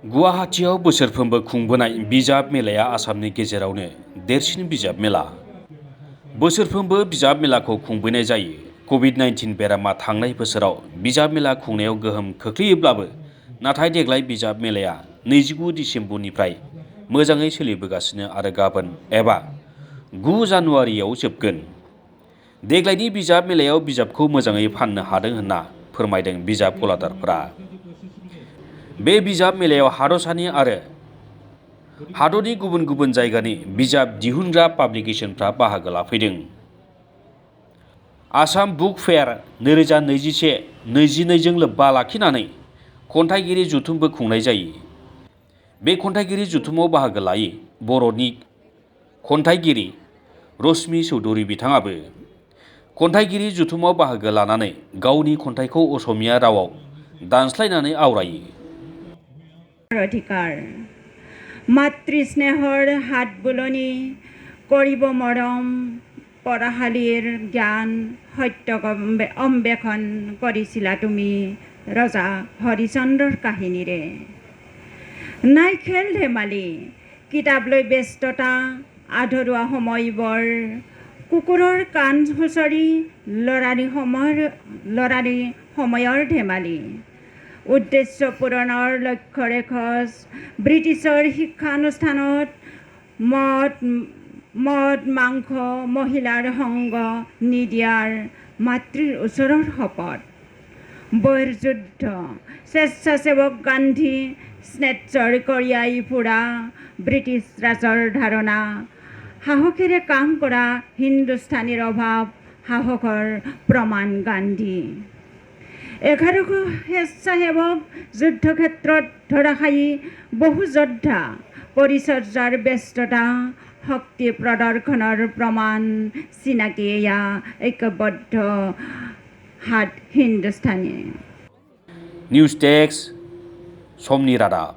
गुवाहाटीयाव बोसोरफ्रोमबो खुंबोनाय बिजाब मेलाया आसामनि गेजेरावनो देरसिन बिजाब मेला। बोसोरफ्रोमबो बिजाब मेलाखौ खुंबोनाय जायो। कभिड-19 बेरामा थांनाय बोसोराव बिजाब मेला खुंनायाव गोहोम खोख्लैयोब्लाबो नाथाय देग्लाय बिजाब मेलाया 29 दिसेम्बरनिफ्राय मोजाङै सोलिबोगासिनो आरो गाबोन एबा 9 जानुवारियाव जोबगोन। देग्लायनि बिजाब मेलायाव बिजाबखौ मोजाङै फाननो हादों होनना फोरमायदों बिजाब गलादारफोरा। बे बिजाब मेलायाव हादरसानि आरो हादरनि गुबुन गुबुन जायगानि बिजाब दिहुनग्रा पाब्लिकेसनफ्रा बाहागो लाफैदों। आसाम बुक फेयार 2021-22 जों लोब्बा लाखिनानै खन्थाइगिरि जथुमबो खुंनाय जायो। बे खन्थाइगिरि जथुमाव बाहागो लायो बर'नि खन्थाइगिरि रश्मि चौधुरी बिथाङाबो। खन्थाइगिरि जथुमाव बाहागो लानानै गावनि खन्थाइखौ असमिया रावाव दानस्लायनानै आवरायो। अधिकार मातृ स्नेहर हात बुलনি কৰিব মৰম পঢ়াশালীৰ জ্ঞান সত্যক অন্বেষণ কৰিছিলা তুমি ৰজা হৰিচন্দ্ৰৰ কাহিনীৰে। নাই খেল ধেমালি কিতাপ লৈ ব্যস্ততা আধৰুৱা সময়বোৰ কুকুৰৰ কাণ খুচৰি লৰালি সময়ৰ ধেমালি। উদ্দেশ্য পূৰণৰ লক্ষ্যৰে খোজ ব্ৰিটিছৰ শিক্ষানুষ্ঠানত মদ মাংস মহিলাৰ সংগ নিদিয়াৰ মাতৃৰ ওচৰৰ শপত। বহিৰ্যুদ্ধ স্বেচ্ছাসেৱক গান্ধী স্নেচ্ছৰ কঢ়িয়াই ফুৰা ব্ৰিটিছ ৰাজৰ ধাৰণা। সাহসেৰে কাম কৰা হিন্দুস্তানীৰ অভাৱ সাহসৰ প্ৰমাণ গান্ধী। 11শ স্বেচ্ছাসেৱক যুদ্ধক্ষেত্ৰত ধৰাশায়ী বহু যোদ্ধা পৰিচৰ্যাৰ ব্যস্ততা শক্তি প্ৰদৰ্শনৰ প্ৰমাণ চিনাকি এয়া ঐক্যবদ্ধ হাত হিন্দুস্তানী। নিউজ ডেস্ক সমনি रादाब।